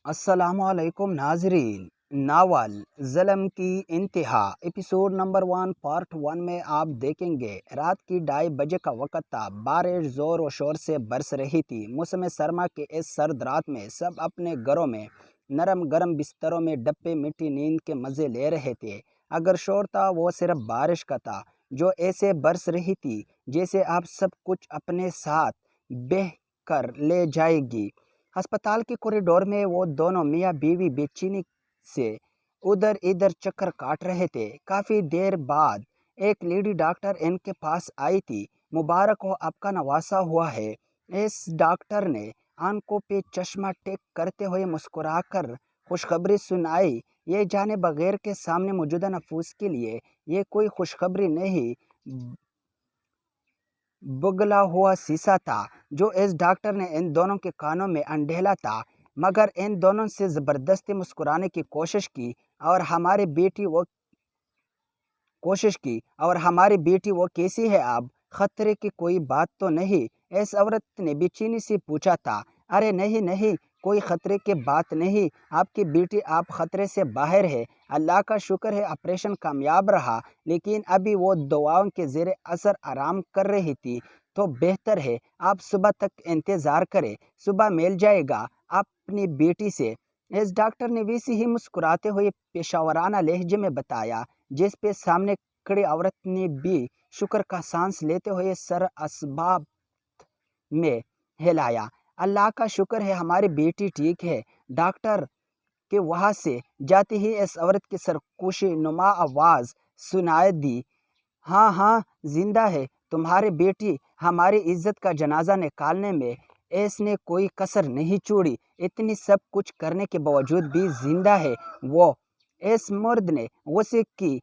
السلام علیکم ناظرین، ناول ظلم کی انتہا ایپیسوڈ نمبر 1 پارٹ 1 میں آپ دیکھیں گے۔ رات کی 2:30 کا وقت تھا۔ بارش زور و شور سے برس رہی تھی۔ موسم سرما کے اس سرد رات میں سب اپنے گھروں میں نرم گرم بستروں میں ڈپے میٹھی نیند کے مزے لے رہے تھے۔ اگر شور تھا وہ صرف بارش کا تھا، جو ایسے برس رہی تھی جیسے آپ سب کچھ اپنے ساتھ بہہ کر لے جائے گی۔ ہسپتال کے کوریڈور میں وہ دونوں میاں بیوی بے چینی سے ادھر ادھر چکر کاٹ رہے تھے۔ کافی دیر بعد ایک لیڈی ڈاکٹر ان کے پاس آئی تھی۔ مبارک ہو، آپ کا نواسہ ہوا ہے۔ اس ڈاکٹر نے آنکھوں پہ چشمہ ٹیک کرتے ہوئے مسکرا کر خوشخبری سنائی۔ یہ جانے بغیر کے سامنے موجودہ نفوس کے لیے یہ کوئی خوشخبری نہیں، بگلا ہوا شیشہ تھا جو اس ڈاکٹر نے ان دونوں کے کانوں میں انڈیلا تھا۔ مگر ان دونوں سے زبردستی مسکرانے کی کوشش کی اور ہماری بیٹی وہ کیسی ہے اب؟ خطرے کی کوئی بات تو نہیں؟ اس عورت نے بے چینی سے پوچھا تھا۔ ارے نہیں، کوئی خطرے کی بات نہیں، آپ کی بیٹی آپ خطرے سے باہر ہے۔ اللہ کا شکر ہے آپریشن کامیاب رہا، لیکن ابھی وہ دواؤں کے زیر اثر آرام کر رہی تھی۔ تو بہتر ہے آپ صبح تک انتظار کریں، صبح مل جائے گا اپنی بیٹی سے۔ اس ڈاکٹر نے ویسے ہی مسکراتے ہوئے پیشاورانہ لہجے میں بتایا، جس پہ سامنے کھڑی عورت نے بھی شکر کا سانس لیتے ہوئے سر اسباب میں ہلایا۔ اللہ کا شکر ہے ہماری بیٹی ٹھیک ہے۔ ڈاکٹر کے وہاں سے جاتے ہی اس عورت کی سرکوشی نما آواز سنائی دی، ہاں زندہ ہے تمہاری بیٹی۔ ہماری عزت کا جنازہ نکالنے میں اس نے کوئی کسر نہیں چھوڑی، اتنی سب کچھ کرنے کے باوجود بھی زندہ ہے وہ۔ اس مرد نے غصے کی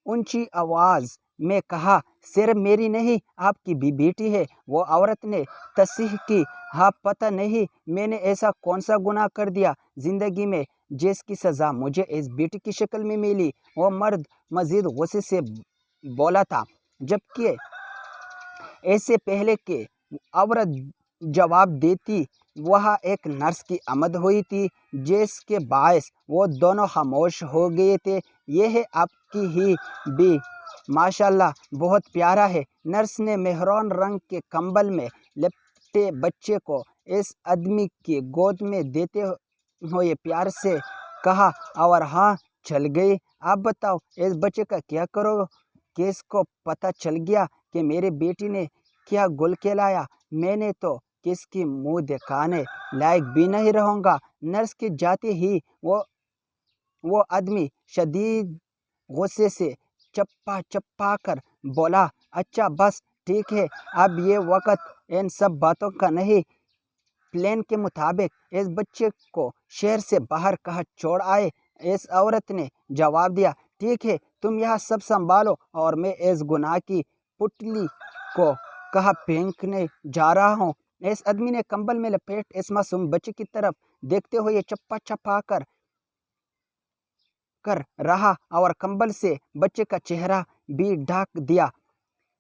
اونچی آواز میں کہا، صرف میری نہیں، آپ کی بھی بیٹی ہے۔ وہ عورت نے تصحیح کی، ہاں پتہ نہیں میں نے ایسا کون سا گناہ کر دیا زندگی میں جس کی سزا مجھے اس بیٹی کی شکل میں ملی۔ وہ مرد مزید غصے سے بولا تھا، جبکہ اس سے پہلے کہ عورت جواب دیتی وہاں ایک نرس کی آمد ہوئی تھی، جس کے باعث وہ دونوں خاموش ہو گئے تھے۔ یہ ہے آپ کی ہی بھی، ماشاءاللہ بہت پیارا ہے۔ نرس نے مہرون رنگ کے کمبل میں لپٹے بچے کو اس آدمی کی گود میں دیتے ہوئے پیار سے کہا، اور ہاں چل گئی۔ آپ بتاؤ اس بچے کا کیا کرو؟ کس کو پتہ چل گیا کہ میری بیٹی نے کیا گل کھلایا؟ میں نے تو کس کی منہ دکھانے لائق بھی نہیں رہوں گا۔ نرس کے جاتے ہی وہ آدمی شدید غصے سے چپا کر بولا، اچھا بس ٹھیک ہے، اب یہ وقت ان سب باتوں کا نہیں۔ پلان کے مطابق اس بچے کو شہر سے باہر کہاں چھوڑ آئے؟ اس عورت نے جواب دیا، ٹھیک ہے تم یہاں سب سنبھالو اور میں اس گناہ کی پٹلی کو کہاں پھینکنے جا رہا ہوں۔ اس آدمی نے کمبل میں لپیٹ اس معصوم بچے کی طرف دیکھتے ہوئے چپا کر رہا اور کمبل سے بچے کا چہرہ بھی ڈھک دیا۔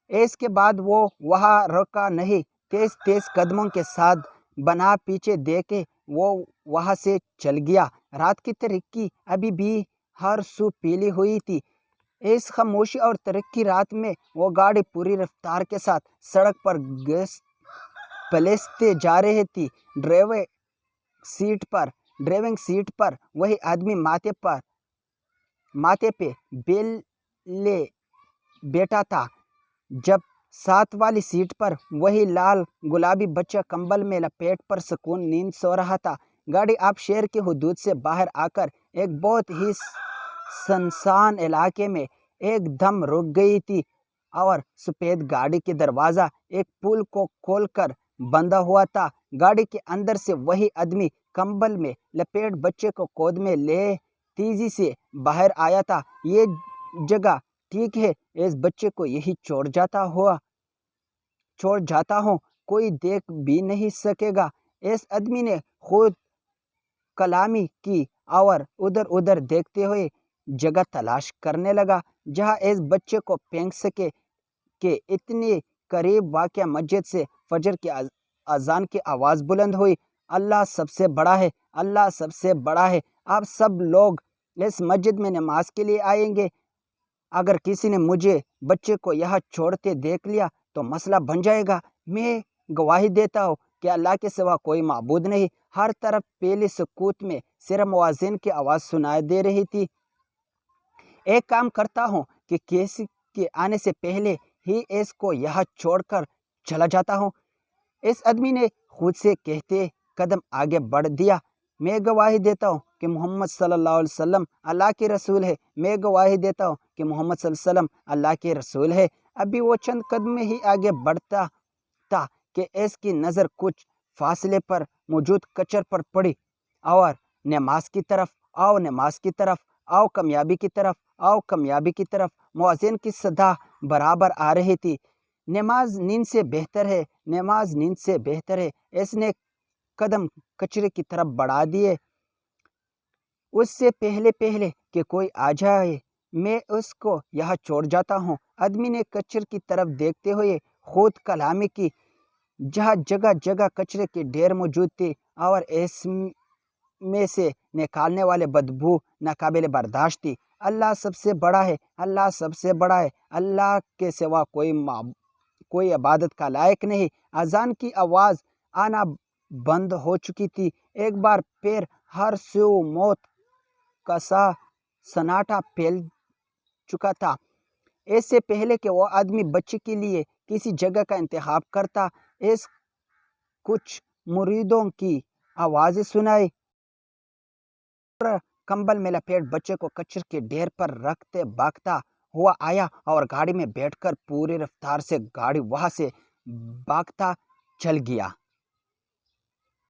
اس کے بعد وہ وہاں رکا نہیں، تیز قدموں کے ساتھ بنا پیچھے دیکھے وہ وہاں سے چل گیا۔ رات کی تاریکی ابھی بھی ہر سو پھیلی ہوئی تھی۔ اس خاموشی اور تاریکی رات میں وہ گاڑی پوری رفتار کے ساتھ سڑک پر گشت پلستے جا رہی تھی۔ ڈرائیونگ سیٹ پر وہی آدمی ماتھے پہ بیل لے بیٹھا تھا، جب ساتھ والی سیٹ پر وہی لال گلابی بچہ کمبل میں لپیٹ پر سکون نیند سو رہا تھا۔ گاڑی اب شہر کی حدود سے باہر آ کر ایک بہت ہی سنسان علاقے میں ایک دم رک گئی تھی، اور سفید گاڑی کے دروازہ ایک پل کو کھول کر بندھا ہوا تھا۔ گاڑی کے اندر سے وہی آدمی کمبل میں لپیٹ بچے کو گود میں لے تیزی سے باہر آیا تھا۔ یہ جگہ ٹھیک ہے، اس بچے کو یہی چھوڑ جاتا ہوں، کوئی دیکھ بھی نہیں سکے گا۔ اس آدمی نے خود کلامی کی اور ادھر دیکھتے ہوئے جگہ تلاش کرنے لگا جہاں اس بچے کو پھینک سکے کہ اتنے قریب واقع مسجد سے فجر کی اذان کی آواز بلند ہوئی اللہ سب سے بڑا ہے، اللہ سب سے بڑا ہے۔ آپ سب لوگ اس مسجد میں نماز کے لیے آئیں گے۔ اگر کسی نے مجھے بچے کو یہاں چھوڑتے دیکھ لیا تو مسئلہ بن جائے گا۔ میں گواہی دیتا ہوں کہ اللہ کے سوا کوئی معبود نہیں۔ ہر طرف پہلی سکوت میں صرف مؤذن کی آواز سنائی دے رہی تھی۔ ایک کام کرتا ہوں کہ کسی کے آنے سے پہلے ہی اس کو یہاں چھوڑ کر چلا جاتا ہوں۔ اس آدمی نے خود سے کہتے قدم آگے بڑھ دیا۔ میں گواہی دیتا ہوں کہ محمد صلی اللہ علیہ وسلم اللہ کے رسول ہے۔ میں گواہی دیتا ہوں کہ محمد صلی اللہ علیہ وسلم اللہ کے رسول ہے۔ ابھی وہ چند قدم ہی آگے بڑھتا تھا کہ اس کی نظر کچھ فاصلے پر موجود کچر پر پڑی، اور نماز کی طرف آؤ، نماز کی طرف آؤ، کامیابی کی طرف آؤ، کامیابی کی طرف مؤذن کی صدا برابر آ رہی تھی۔ نماز نیند سے بہتر ہے، نماز نیند سے بہتر ہے۔ اس نے قدم کچرے کی طرف بڑھا دیے۔ اس سے پہلے کہ کوئی آ جائے میں اس کو یہاں چھوڑ جاتا ہوں۔ آدمی نے کچر کی طرف دیکھتے ہوئے خود کلامی کی، جہاں جگہ جگہ کچرے کے ڈھیر موجود تھے اور اس میں سے نکالنے والے بدبو ناقابل برداشت تھی۔ اللہ سب سے بڑا ہے، اللہ سب سے بڑا ہے۔ اللہ کے سوا کوئی عبادت کا لائق نہیں۔ اذان کی آواز آنا بند ہو چکی تھی۔ ایک بار پھر ہر سو موت کا سناٹا پھیل چکا تھا۔ اس سے پہلے کہ وہ آدمی بچے کے لیے کسی جگہ کا انتخاب کرتا، اس کچھ مریدوں کی آوازیں سنائی۔ کمبل میں لپیٹ بچے کو کچر کے ڈھیر پر رکھتے بھاگتا ہوا آیا اور گاڑی میں بیٹھ کر پوری رفتار سے گاڑی وہاں سے بھاگتا چل گیا۔